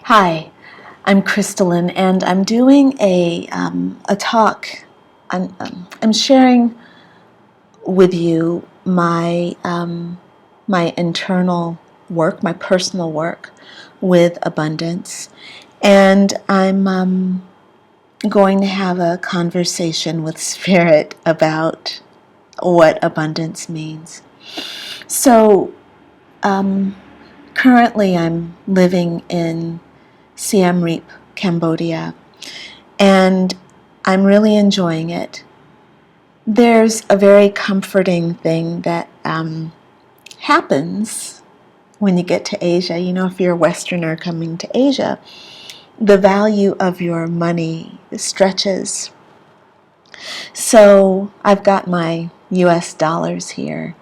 Hi, I'm Crystalline, and I'm doing a talk. I'm sharing with you my internal work, my personal work with abundance, and I'm going to have a conversation with Spirit about what abundance means. So, currently, I'm living in Siem Reap, Cambodia, and I'm really enjoying it. There's a very comforting thing that happens when you get to Asia. You know, if you're a Westerner coming to Asia, the value of your money stretches. So I've got my US dollars here,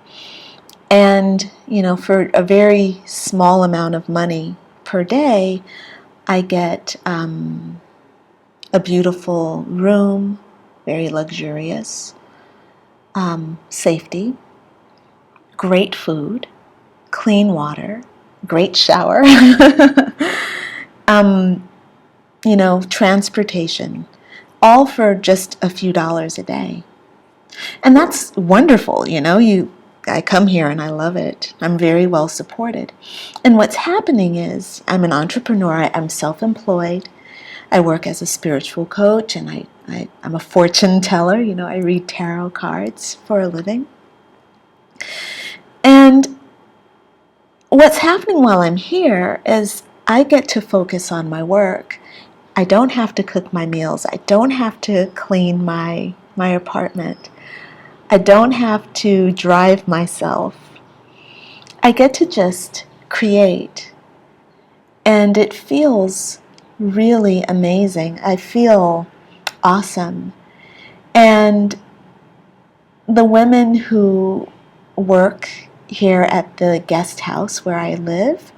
and you know, for a very small amount of money per day, I get a beautiful room, very luxurious, safety, great food, clean water, great shower, transportation, all for just a few dollars a day. And that's wonderful, I come here and I love it. I'm very well supported. And what's happening is I'm an entrepreneur, I'm self-employed, I work as a spiritual coach, and I'm a fortune teller. I read tarot cards for a living. And what's happening while I'm here is I get to focus on my work. I don't have to cook my meals. I don't have to clean my apartment. I don't have to drive myself. I get to just create. And it feels really amazing. I feel awesome. And the women who work here at the guest house where I live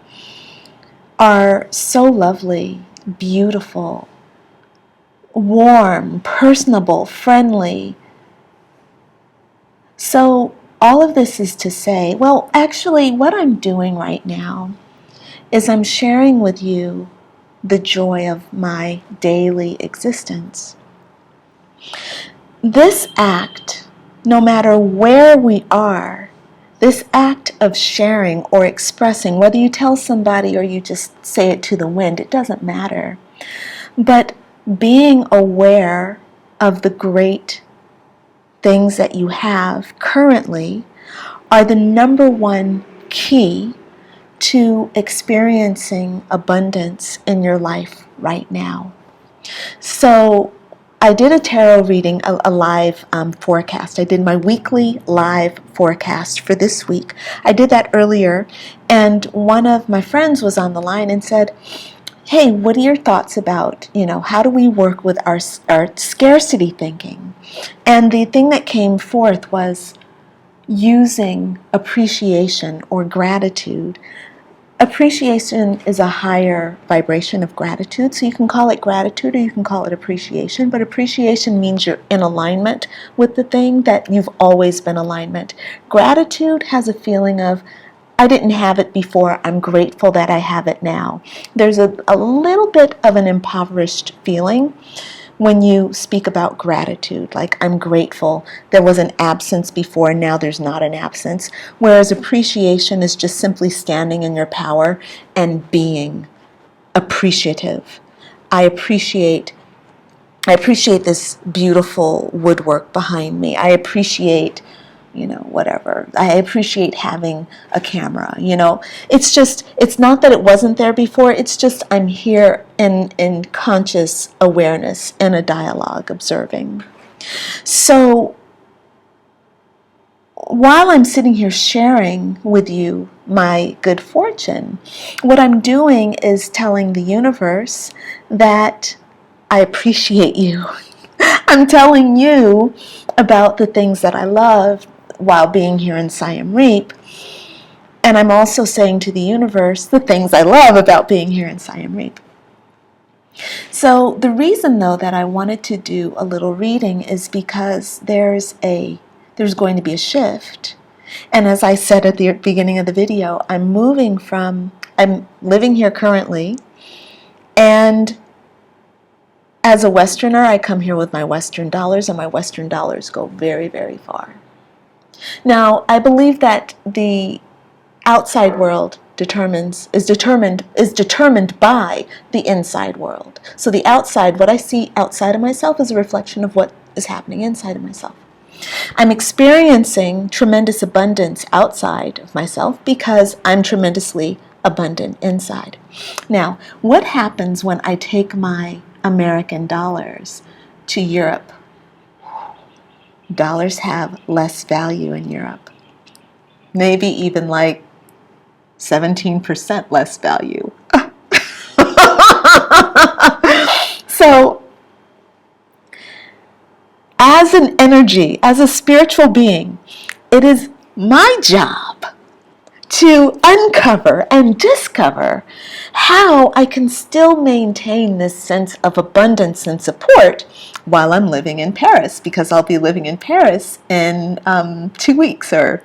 are so lovely, beautiful, warm, personable, friendly. So all of this is to say, well, actually what I'm doing right now is I'm sharing with you the joy of my daily existence. This act, no matter where we are, this act of sharing or expressing, whether you tell somebody or you just say it to the wind, it doesn't matter. But being aware of the great things that you have currently are the number one key to experiencing abundance in your life right now. So I did a tarot reading, a live forecast. I did my weekly live forecast for this week. I did that earlier, and one of my friends was on the line and said, hey, what are your thoughts about, how do we work with our scarcity thinking? And the thing that came forth was using appreciation or gratitude. Appreciation is a higher vibration of gratitude, so you can call it gratitude or you can call it appreciation, but appreciation means you're in alignment with the thing, that you've always been in alignment. Gratitude has a feeling of, I didn't have it before, I'm grateful that I have it now. There's a little bit of an impoverished feeling when you speak about gratitude, like I'm grateful there was an absence before, now there's not an absence, whereas appreciation is just simply standing in your power and being appreciative. I appreciate this beautiful woodwork behind me. I appreciate whatever. I appreciate having a camera, It's not that it wasn't there before, it's just I'm here in conscious awareness, in a dialogue, observing. So while I'm sitting here sharing with you my good fortune, what I'm doing is telling the universe that I appreciate you. I'm telling you about the things that I love while being here in Siem Reap. And I'm also saying to the universe the things I love about being here in Siem Reap. So the reason, though, that I wanted to do a little reading is because there's going to be a shift. And as I said at the beginning of the video, I'm living here currently And as a Westerner, I come here with my Western dollars, and my Western dollars go very, very far. Now, I believe that the outside world is determined by the inside world. So the outside, what I see outside of myself, is a reflection of what is happening inside of myself. I'm experiencing tremendous abundance outside of myself because I'm tremendously abundant inside. Now, what happens when I take my American dollars to Europe? Dollars have less value in Europe. Maybe even like 17% less value. So, as an energy, as a spiritual being, it is my job to uncover and discover how I can still maintain this sense of abundance and support while I'm living in Paris, because I'll be living in Paris in 2 weeks or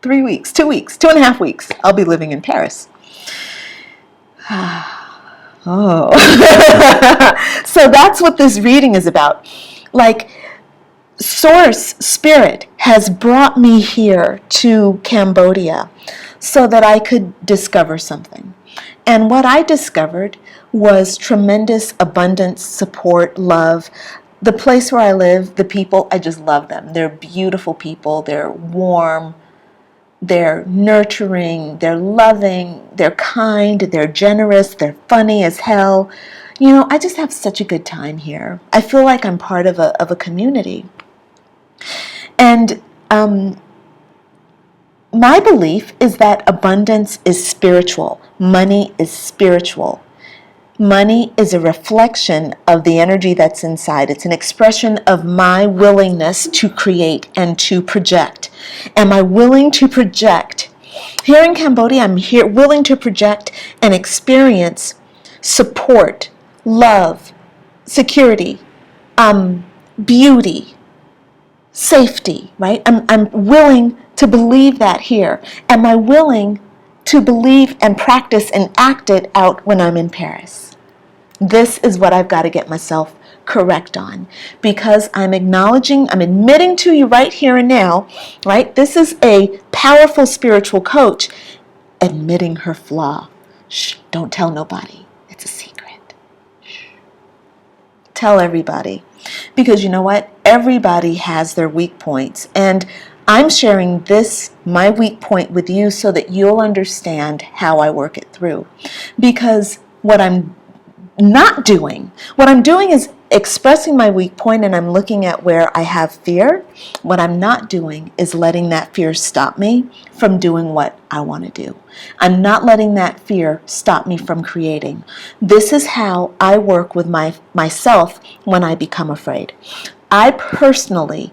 3 weeks, 2 weeks, 2.5 weeks. I'll be living in Paris. Oh. So that's what this reading is about. Like, Source Spirit has brought me here to Cambodia so that I could discover something. And what I discovered was tremendous abundance, support, love. The place where I live, the people, I just love them. They're beautiful people. They're warm. They're nurturing. They're loving. They're kind. They're generous. They're funny as hell. You know, I just have such a good time here. I feel like I'm part of a community. And my belief is that abundance is spiritual. Money is spiritual. Money is a reflection of the energy that's inside. It's an expression of my willingness to create and to project. Am I willing to project? Here in Cambodia, I'm here willing to project and experience support, love, security, beauty, safety, right? I'm willing to believe that here. Am I willing to believe and practice and act it out when I'm in Paris? This is what I've got to get myself correct on, because I'm admitting to you right here and now, right? This is a powerful spiritual coach admitting her flaw. Shh, don't tell nobody. It's a secret. Shh. Tell everybody. Because you know what? Everybody has their weak points. And I'm sharing this, my weak point, with you so that you'll understand how I work it through. Because what I'm doing is expressing my weak point, and I'm looking at where I have fear. What I'm not doing is letting that fear stop me from doing what I want to do. I'm not letting that fear stop me from creating. This is how I work with myself when I become afraid. I personally,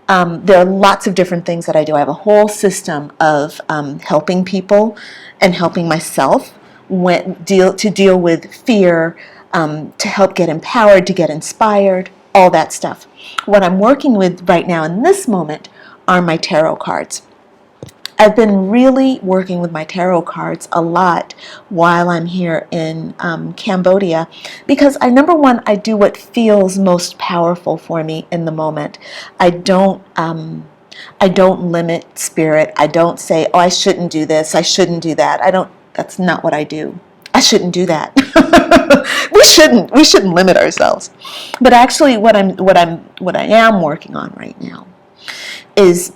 there are lots of different things that I do. I have a whole system of helping people and helping myself to deal with fear, to help get empowered, to get inspired, all that stuff. What I'm working with right now in this moment are my tarot cards. I've been really working with my tarot cards a lot while I'm here in Cambodia, because number one, I do what feels most powerful for me in the moment. I don't limit spirit. I don't say, oh, I shouldn't do this, I shouldn't do that. That's not what I do. I shouldn't do that. We shouldn't limit ourselves. But actually what I am working on right now is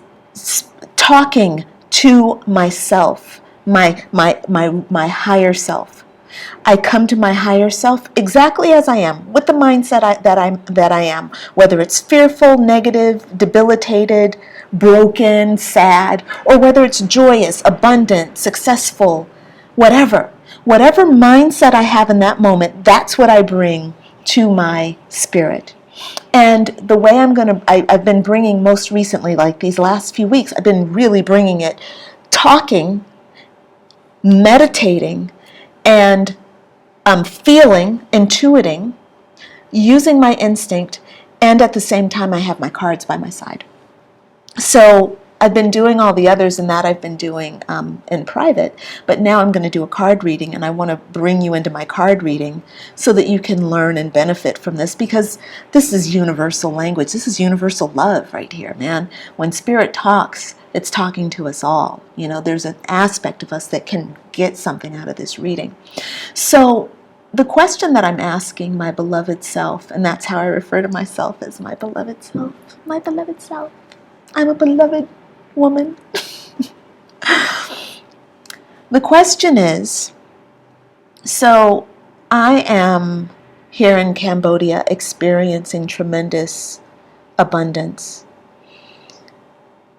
talking to myself, my higher self. I come to my higher self exactly as I am, with the mindset that I am, whether it's fearful, negative, debilitated, broken, sad, or whether it's joyous, abundant, successful, whatever mindset I have in that moment, that's what I bring to my spirit. And the way I've been bringing most recently, like these last few weeks, I've been really bringing it, talking, meditating, and feeling, intuiting, using my instinct, and at the same time I have my cards by my side. So I've been doing all the others, and that I've been doing in private, but now I'm going to do a card reading, and I want to bring you into my card reading so that you can learn and benefit from this, because this is universal language. This is universal love right here, man. When Spirit talks, it's talking to us all. You know, there's an aspect of us that can get something out of this reading. So the question that I'm asking my beloved self, and that's how I refer to myself, as my beloved self. My beloved self. I'm a beloved woman. The question is, so I am here in Cambodia experiencing tremendous abundance,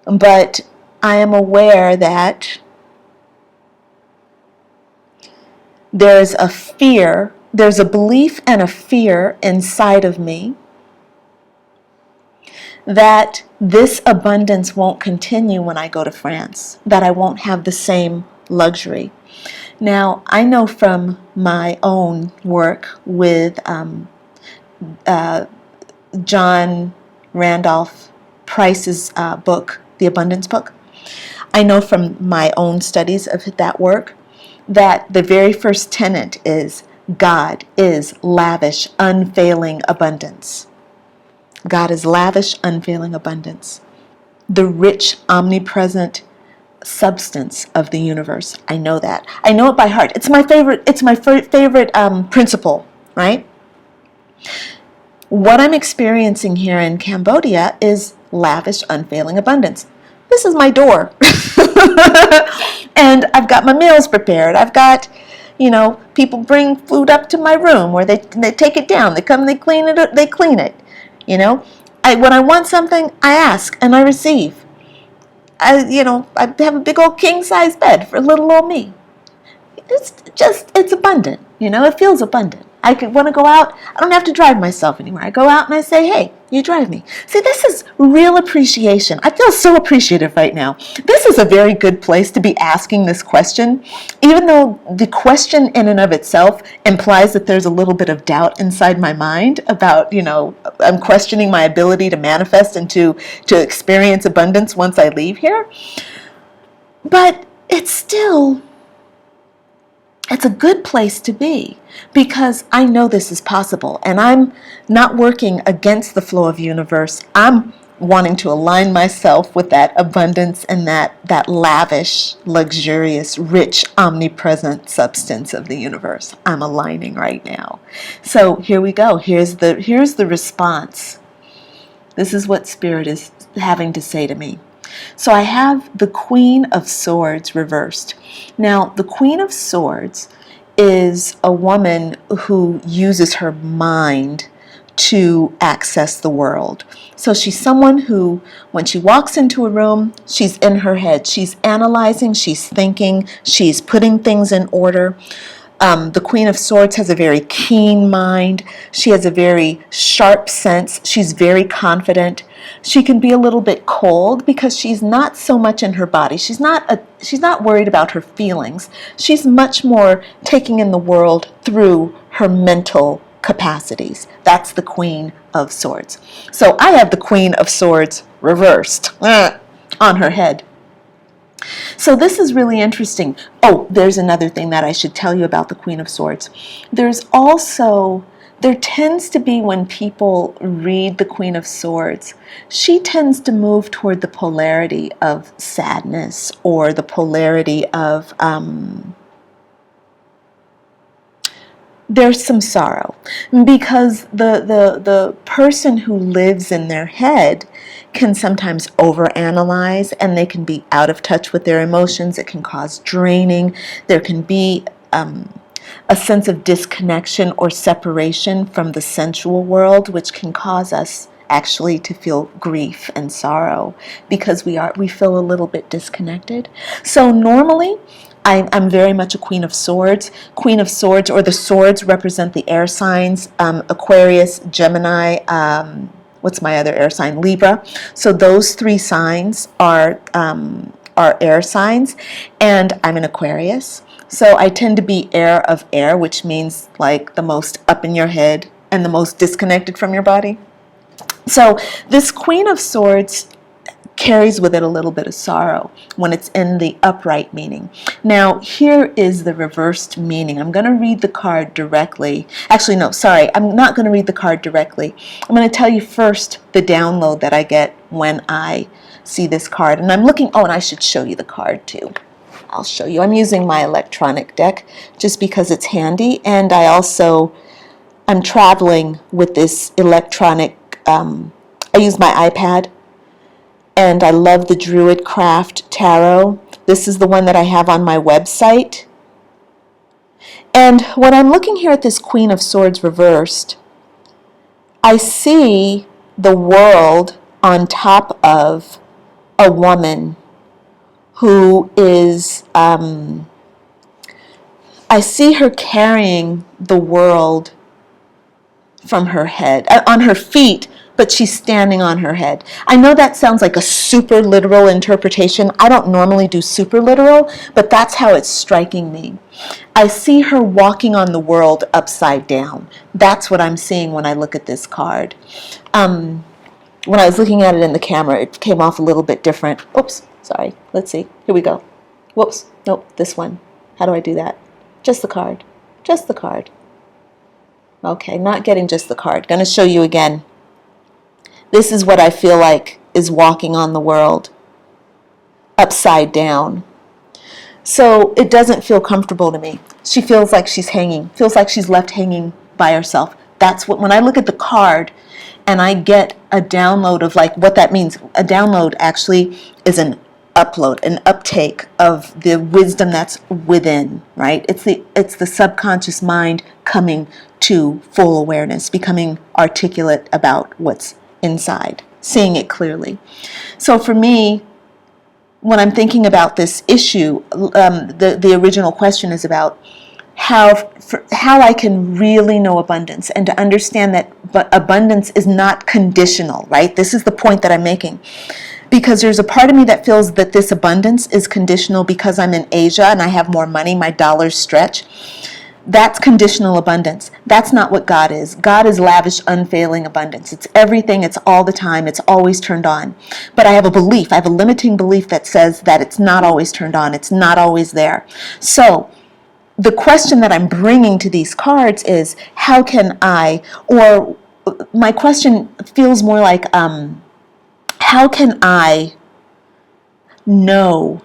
but I am aware that there's a fear, there's a belief and a fear inside of me that this abundance won't continue when I go to France, that I won't have the same luxury. Now, I know from my own work with John Randolph Price's book, The Abundance Book, I know from my own studies of that work that the very first tenet is God is lavish, unfailing abundance. God is lavish, unfailing abundance. The rich, omnipresent substance of the universe. I know that. I know it by heart. It's my favorite. It's my favorite principle, right? What I'm experiencing here in Cambodia is lavish, unfailing abundance. This is my door. And I've got my meals prepared. I've got, people bring food up to my room, or they take it down. They come, they clean it. They clean it. When I want something, I ask and I receive. I have a big old king-size bed for little old me. It's abundant. It feels abundant. I want to go out, I don't have to drive myself anywhere. I go out and I say, hey, you drive me. See, this is real appreciation. I feel so appreciative right now. This is a very good place to be asking this question, even though the question in and of itself implies that there's a little bit of doubt inside my mind about, I'm questioning my ability to manifest and to experience abundance once I leave here. But it's a good place to be, because I know this is possible, and I'm not working against the flow of universe. I'm wanting to align myself with that abundance and that lavish, luxurious, rich, omnipresent substance of the universe. I'm aligning right now. So here we go. Here's the response. This is what Spirit is having to say to me. So I have the Queen of Swords reversed. Now, the Queen of Swords is a woman who uses her mind to access the world. So she's someone who, when she walks into a room, she's in her head. She's analyzing, she's thinking, she's putting things in order. The Queen of Swords has a very keen mind. She has a very sharp sense. She's very confident. She can be a little bit cold because she's not so much in her body. She's not worried about her feelings. She's much more taking in the world through her mental capacities. That's the Queen of Swords. So I have the Queen of Swords reversed on her head. So this is really interesting. Oh, there's another thing that I should tell you about the Queen of Swords. There tends to be, when people read the Queen of Swords, she tends to move toward the polarity of sadness, or the polarity of there's some sorrow, because the person who lives in their head can sometimes overanalyze, and they can be out of touch with their emotions. It can cause draining. There can be a sense of disconnection or separation from the sensual world, which can cause us actually to feel grief and sorrow, because we feel a little bit disconnected. So normally, I'm very much a Queen of Swords. Queen of Swords, or the swords, represent the air signs, Aquarius, Gemini, what's my other air sign? Libra. So those three signs are air signs, and I'm an Aquarius. So I tend to be air of air, which means like the most up in your head and the most disconnected from your body. So this Queen of Swords carries with it a little bit of sorrow when it's in the upright meaning. Now, here is the reversed meaning. I'm going to read the card directly. Actually, no, sorry, I'm not going to read the card directly. I'm going to tell you first the download that I get when I see this card. And I'm looking, and I should show you the card too. I'll show you. I'm using my electronic deck just because it's handy, and I'm traveling with this electronic, I use my iPad, and I love the Druid Craft Tarot. This is the one that I have on my website. And when I'm looking here at this Queen of Swords reversed, I see the world on top of a woman who is, I see her carrying the world from her head, on her feet, but she's standing on her head. I know that sounds like a super literal interpretation. I don't normally do super literal, but that's how it's striking me. I see her walking on the world upside down. That's what I'm seeing when I look at this card. When I was looking at it in the camera, it came off a little bit different. Oops, sorry. Let's see. Here we go. Whoops. Nope, this one. How do I do that? Just the card. Just the card. Okay, not getting just the card. Going to show you again. This is what I feel like is walking on the world upside down. So it doesn't feel comfortable to me. She feels like she's hanging, feels like she's left hanging by herself. That's what, when I look at the card and I get a download of like what that means. A download actually is an upload, an uptake of the wisdom that's within, right? It's the subconscious mind coming to full awareness, becoming articulate about what's inside, seeing it clearly. So for me, when I'm thinking about this issue, the original question is about how I can really know abundance and to understand that abundance is not conditional, right? This is the point that I'm making. Because there's a part of me that feels that this abundance is conditional because I'm in Asia and I have more money, my dollars stretch. That's conditional abundance. That's not what God is. God is lavish, unfailing abundance. It's everything, it's all the time, it's always turned on. But I have a limiting belief that says that it's not always turned on, it's not always there. So the question that I'm bringing to these cards is, how can I, or my question feels more like, how can I know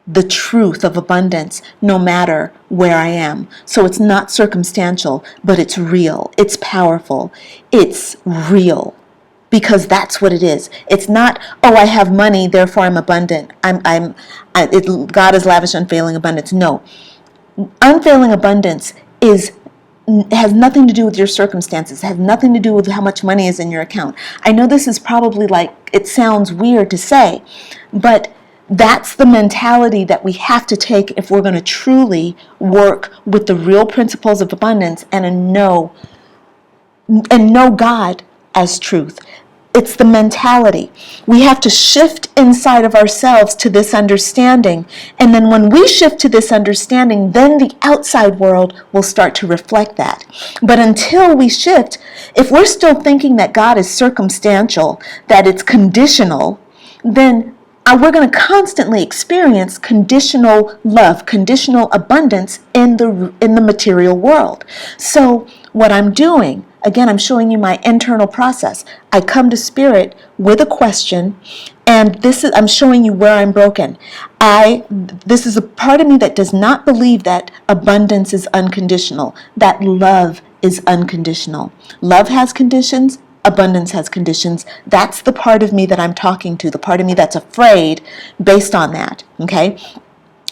the truth of abundance no matter where I am? So it's not circumstantial, but it's real, it's powerful, it's real, because that's what it is. It's not, oh, I have money, therefore I'm abundant. God is lavish, unfailing abundance. No, unfailing abundance has nothing to do with your circumstances, has nothing to do with how much money is in your account. I know this is probably like, it sounds weird to say, but that's the mentality that we have to take if we're going to truly work with the real principles of abundance and know God as truth. It's the mentality. We have to shift inside of ourselves to this understanding. And then when we shift to this understanding, then the outside world will start to reflect that. But until we shift, if we're still thinking that God is circumstantial, that it's conditional, then we're going to constantly experience conditional love, conditional abundance in the material world. So what I'm doing, again, I'm showing you my internal process. I come to Spirit with a question, and I'm showing you where I'm broken. This is a part of me that does not believe that abundance is unconditional, that love is unconditional. Love has conditions. Abundance has conditions. That's the part of me that I'm talking to, the part of me that's afraid based on that, okay?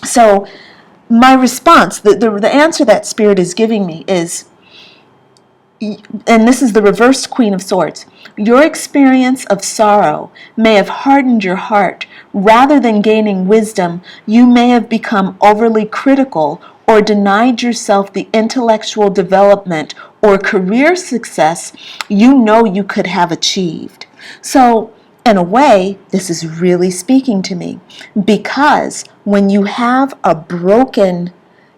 So my response, the answer that Spirit is giving me is, and this is the reversed Queen of Swords, your experience of sorrow may have hardened your heart. Rather than gaining wisdom, you may have become overly critical or denied yourself the intellectual development or career success you know you could have achieved. So, in a way, this is really speaking to me, because when you have a broken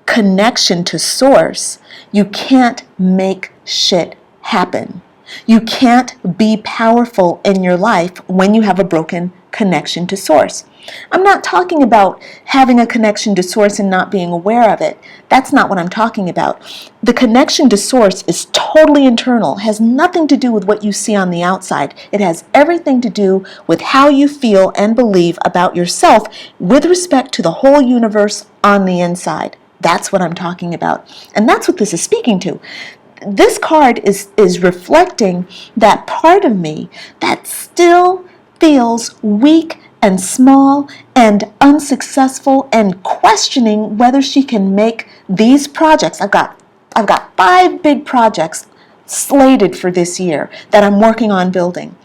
connection to source, you can't make shit happen. You can't be powerful in your life when you have a broken connection to source. I'm not talking about having a connection to source and not being aware of it. That's not what I'm talking about. The connection to source is totally internal, has nothing to do with what you see on the outside. It has everything to do with how you feel and believe about yourself with respect to the whole universe on the inside. That's what I'm talking about. And that's what this is speaking to. This card is reflecting that part of me that still feels weak and small and unsuccessful and questioning whether she can make these projects. I've got 5 big projects slated for this year that I'm working on building.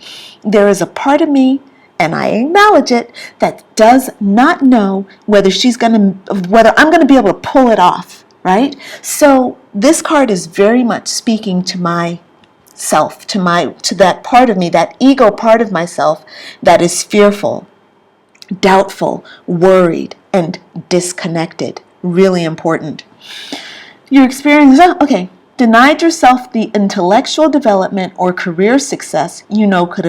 There is a part of me, and I acknowledge it, that does not know whether I'm going to be able to pull it off, right? So this card is very much speaking to myself, to that part of me, that ego part of myself that is fearful, doubtful, worried, and disconnected. Really important. Your experience, okay, denied yourself the intellectual development or career success you could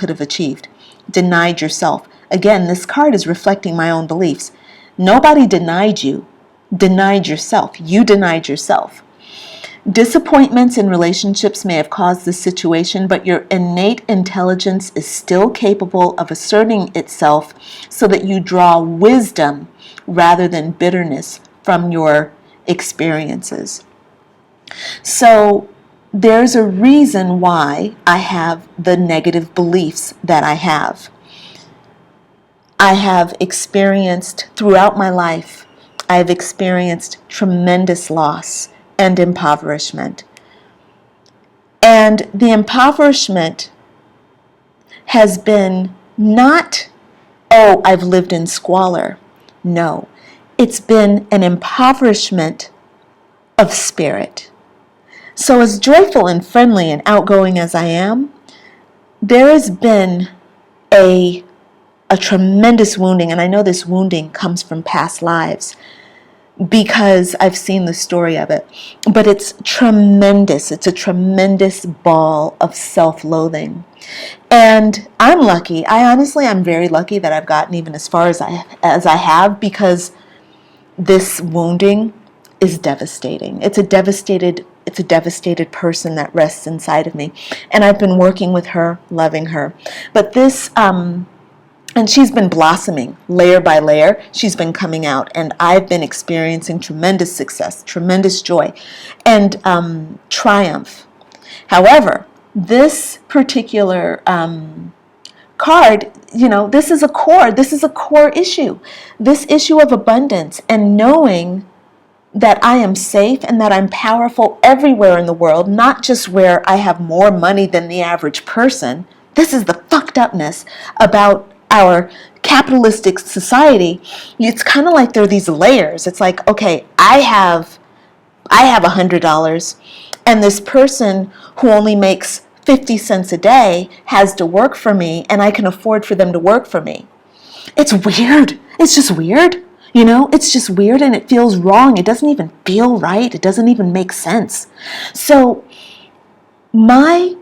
have achieved. Denied yourself. Again, this card is reflecting my own beliefs. Nobody denied you. Denied yourself. You denied yourself. Disappointments in relationships may have caused this situation, but your innate intelligence is still capable of asserting itself so that you draw wisdom rather than bitterness from your experiences. So there's a reason why I have the negative beliefs that I have. I have experienced throughout my life, I have experienced tremendous loss and impoverishment. And the impoverishment has been not, oh, I've lived in squalor. No, it's been an impoverishment of spirit. So as joyful and friendly and outgoing as I am, there has been a tremendous wounding, and I know this wounding comes from past lives because I've seen the story of it. But it's tremendous. It's a tremendous ball of self-loathing. And I'm lucky. I'm very lucky that I've gotten even as far as I have, because this wounding is devastating. It's a devastated person that rests inside of me. And I've been working with her, loving her. But this and she's been blossoming layer by layer. She's been coming out, and I've been experiencing tremendous success, tremendous joy, and triumph. However, this particular card, this is a core issue. This issue of abundance and knowing that I am safe and that I'm powerful everywhere in the world, not just where I have more money than the average person. This is the fucked upness about our capitalistic society. It's kind of like there are these layers. It's like, okay, I have $100, and this person who only makes 50 cents a day has to work for me, and I can afford for them to work for me. It's weird. It's just weird. It's just weird, and it feels wrong. It doesn't even feel right. It doesn't even make sense. So my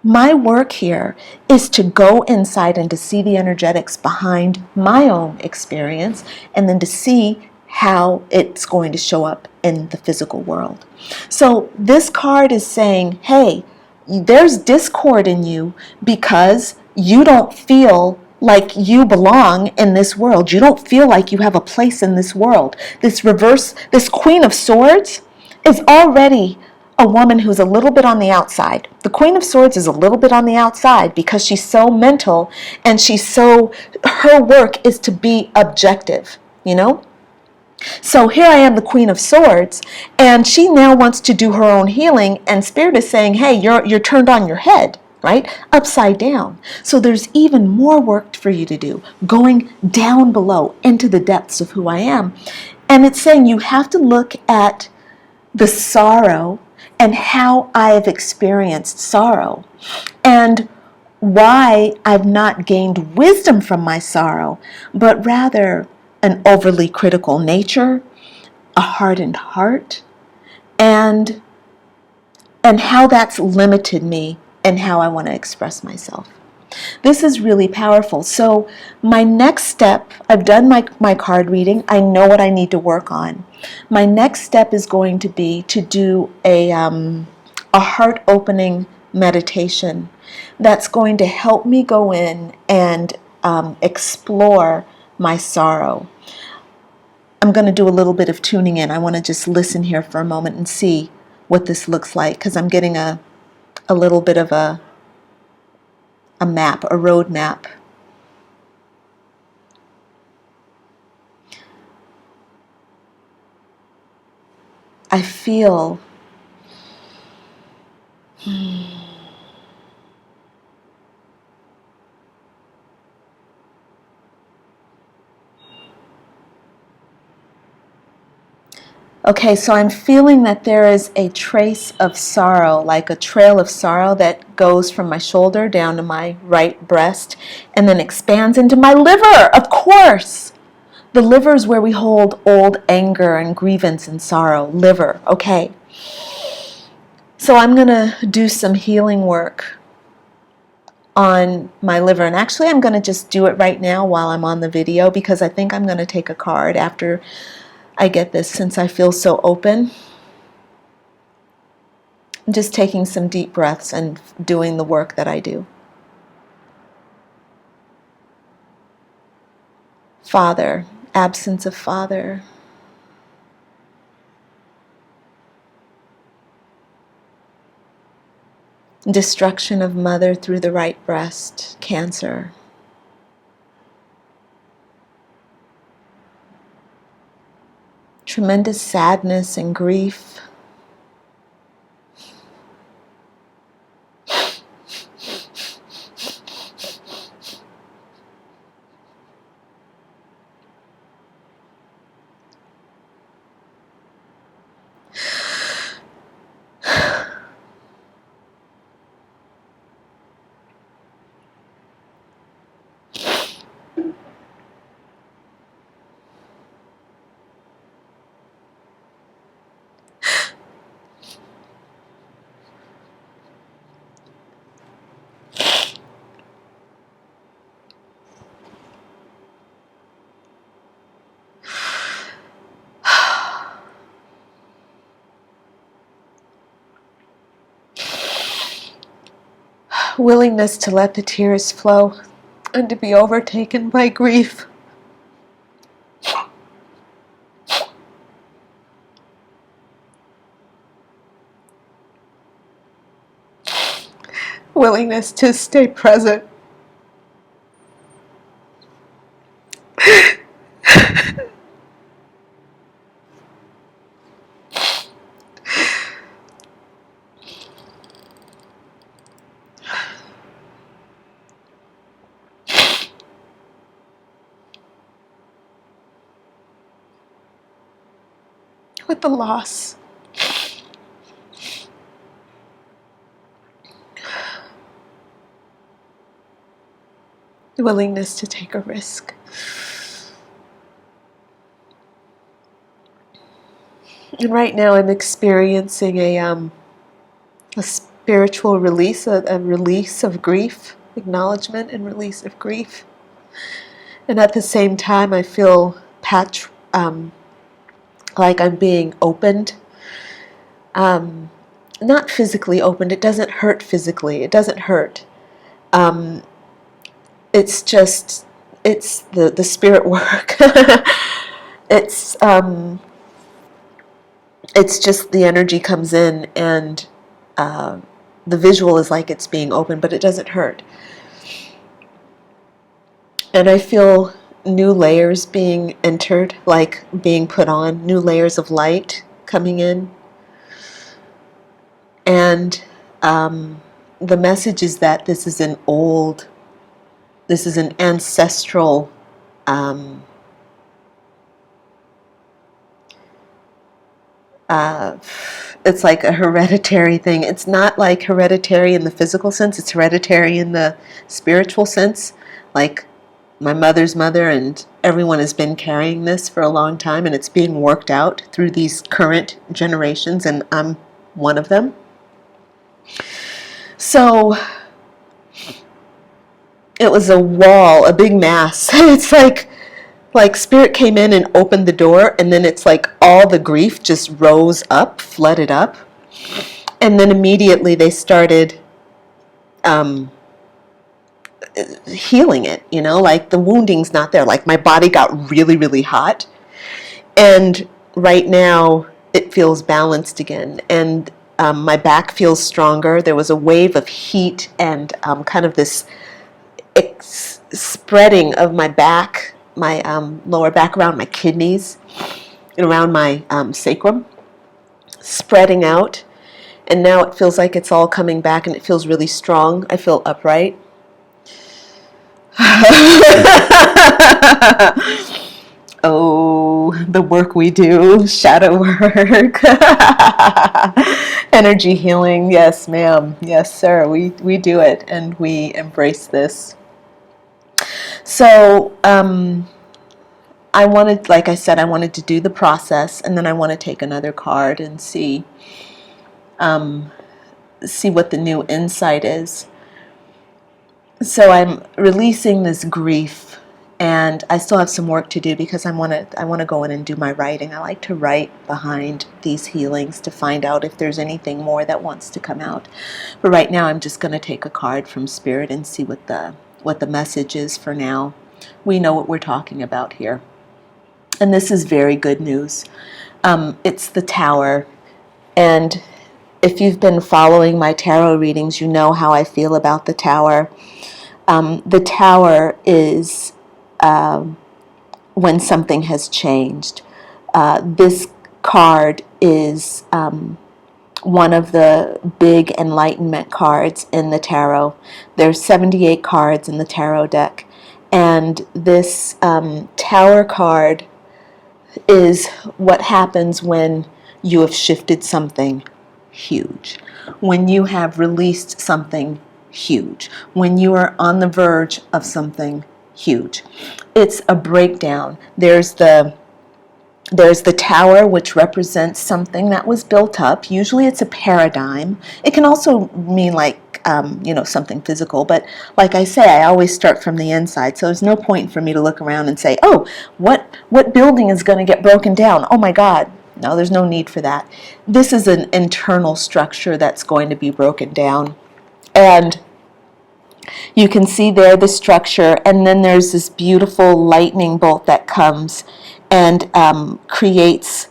work here is to go inside and to see the energetics behind my own experience, and then to see how it's going to show up in the physical world. So this card is saying, hey, there's discord in you because you don't feel like you belong in this world. You don't feel like you have a place in this world. This Queen of Swords is already a woman who's a little bit on the outside. The Queen of Swords is a little bit on the outside because she's so mental, and her work is to be objective, So here I am, the Queen of Swords, and she now wants to do her own healing, and Spirit is saying, hey, you're turned on your head, right? Upside down. So there's even more work for you to do, going down below into the depths of who I am. And it's saying you have to look at the sorrow and how I have experienced sorrow, and why I've not gained wisdom from my sorrow, but rather an overly critical nature, a hardened heart, and how that's limited me and how I want to express myself. This is really powerful. So my next step, I've done my card reading. I know what I need to work on. My next step is going to be to do a heart-opening meditation that's going to help me go in and explore my sorrow. I'm going to do a little bit of tuning in. I want to just listen here for a moment and see what this looks like, because I'm getting a little bit of a map, a road map. I feel okay, so I'm feeling that there is a trace of sorrow, like a trail of sorrow that goes from my shoulder down to my right breast and then expands into my liver, of course. The liver is where we hold old anger and grievance and sorrow. Liver, okay. So I'm going to do some healing work on my liver. And actually, I'm going to just do it right now while I'm on the video, because I think I'm going to take a card after I get this, since I feel so open. I'm just taking some deep breaths and doing the work that I do. Father, absence of father. Destruction of mother through the right breast, cancer. Tremendous sadness and grief. Willingness to let the tears flow and to be overtaken by grief. Willingness to stay present. With the loss. The willingness to take a risk. And right now I'm experiencing a spiritual release, a release of grief, acknowledgement and release of grief. And at the same time I feel like I'm being opened. Not physically opened. It doesn't hurt physically. It doesn't hurt. It's just, it's the spirit work. It's just the energy comes in, and the visual is like it's being open, but it doesn't hurt. And I feel new layers being entered, like being put on, new layers of light coming in. And the message is that this is an ancestral it's like a hereditary thing. It's not like hereditary in the physical sense, it's hereditary in the spiritual sense. Like my mother's mother and everyone has been carrying this for a long time, and it's being worked out through these current generations, and I'm one of them. So it was a wall, a big mass. It's like spirit came in and opened the door, and then it's like all the grief just rose up, flooded up, and then immediately they started healing it. Like the wounding's not there. Like my body got really, really hot, and right now it feels balanced again, and my back feels stronger. There was a wave of heat and kind of this spreading of my back, my lower back around my kidneys and around my sacrum, spreading out. And now it feels like it's all coming back, and it feels really strong. I feel upright. Oh, the work we do, shadow work, energy healing. Yes, ma'am. Yes, sir. We do it, and we embrace this. So I wanted, like I said, I wanted to do the process, and then I want to take another card and see what the new insight is. So I'm releasing this grief, and I still have some work to do because I want to go in and do my writing. I like to write behind these healings to find out if there's anything more that wants to come out. But right now I'm just going to take a card from Spirit and see what the message is for now. We know what we're talking about here. And this is very good news. It's the Tower. And if you've been following my tarot readings, you know how I feel about the Tower. The Tower is when something has changed. This card is one of the big enlightenment cards in the tarot. There's 78 cards in the tarot deck. And this Tower card is what happens when you have shifted something huge, when you have released something huge, when you are on the verge of something huge. It's a breakdown. There's the Tower, which represents something that was built up. Usually it's a paradigm. It can also mean like something physical, but like I say, I always start from the inside, so there's no point for me to look around and say, oh, what building is going to get broken down? Oh my God. No, there's no need for that. This is an internal structure that's going to be broken down. And you can see there the structure, and then there's this beautiful lightning bolt that comes and creates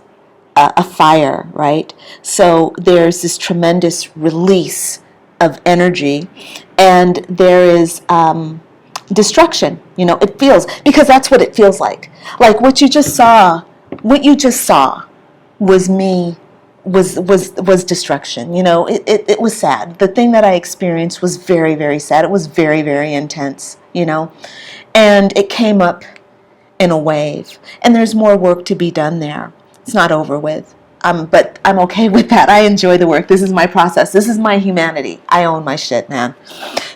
a fire, right? So there's this tremendous release of energy, and there is destruction. It feels, because that's what it feels like. Like what you just saw was me, was destruction. It was sad. The thing that I experienced was very, very sad. It was very, very intense, and it came up in a wave, and there's more work to be done there. It's not over with. But I'm okay with that. I enjoy the work. This is my process. This is my humanity. I own my shit, man.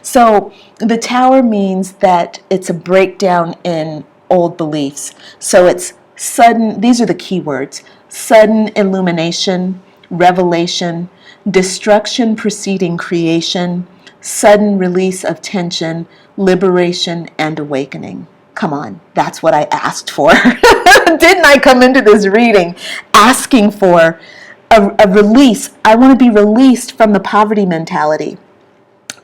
So the Tower means that it's a breakdown in old beliefs. So it's sudden, these are the key words: sudden illumination, revelation, destruction preceding creation, sudden release of tension, liberation, and awakening. Come on, that's what I asked for. Didn't I come into this reading asking for a release? I want to be released from the poverty mentality.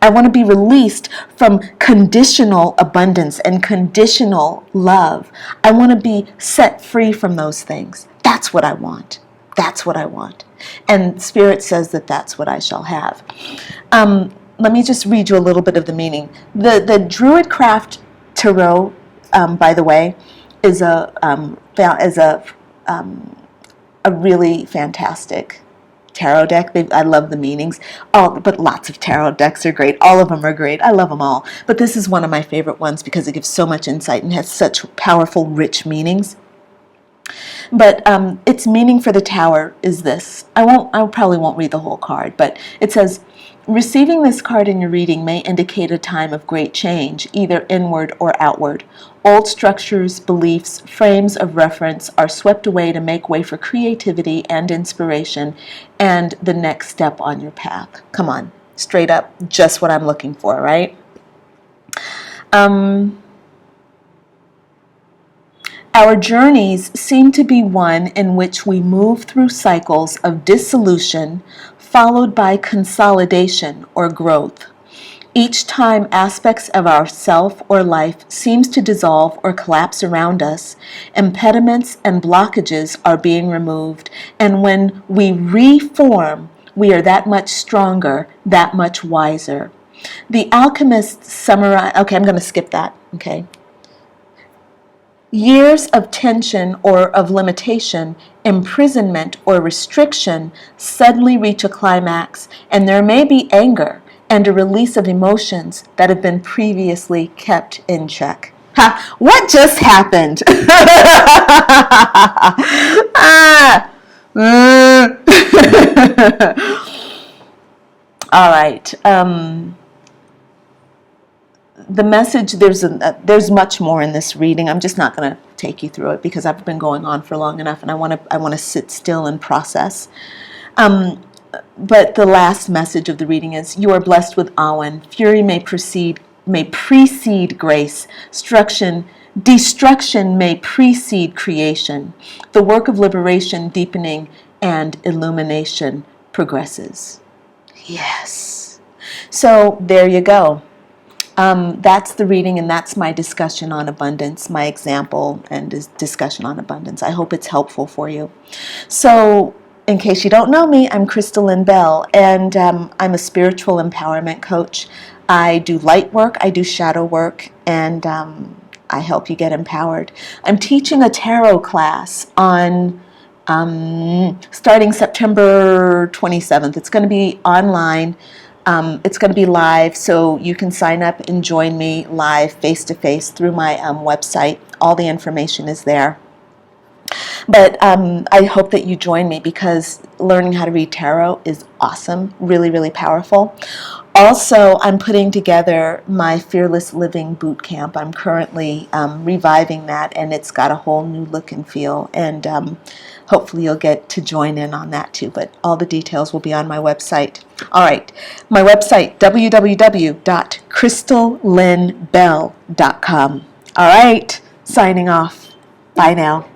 I want to be released from conditional abundance and conditional love. I want to be set free from those things. That's what I want. That's what I want. And Spirit says that that's what I shall have. Let me just read you a little bit of the meaning. The Druidcraft Tarot, by the way, is a really fantastic tarot deck. I love the meanings. But lots of tarot decks are great. All of them are great. I love them all. But this is one of my favorite ones because it gives so much insight and has such powerful, rich meanings. But its meaning for the Tower is this. I probably won't read the whole card, but it says, receiving this card in your reading may indicate a time of great change, either inward or outward. Old structures, beliefs, frames of reference are swept away to make way for creativity and inspiration and the next step on your path. Come on. Straight up, just what I'm looking for, right? Our journeys seem to be one in which we move through cycles of dissolution followed by consolidation or growth. Each time aspects of our self or life seems to dissolve or collapse around us, impediments and blockages are being removed, and when we reform, we are that much stronger, that much wiser. The alchemists summarize, okay, I'm going to skip that, okay. Years of tension or of limitation, imprisonment or restriction suddenly reach a climax, and there may be anger and a release of emotions that have been previously kept in check. Ha! What just happened? Ah. All right. The message, there's much more in this reading. I'm just not going to take you through it because I've been going on for long enough, and I want to sit still and process. But the last message of the reading is: you are blessed with awen. Fury may precede grace. Destruction may precede creation. The work of liberation, deepening, and illumination progresses. Yes. So there you go. That's the reading, and that's my discussion on abundance, my example and discussion on abundance. I hope it's helpful for you. So, in case you don't know me, I'm Crystalline Bell, and I'm a spiritual empowerment coach. I do light work, I do shadow work, and I help you get empowered. I'm teaching a tarot class on starting September 27th. It's going to be online. It's going to be live, so you can sign up and join me live, face-to-face, through my website. All the information is there. But I hope that you join me because learning how to read tarot is awesome, really, really powerful. Also, I'm putting together my Fearless Living Boot Camp. I'm currently reviving that, and it's got a whole new look and feel, and hopefully you'll get to join in on that too, but all the details will be on my website. All right, my website, www.crystallinebell.com. All right, signing off. Bye now.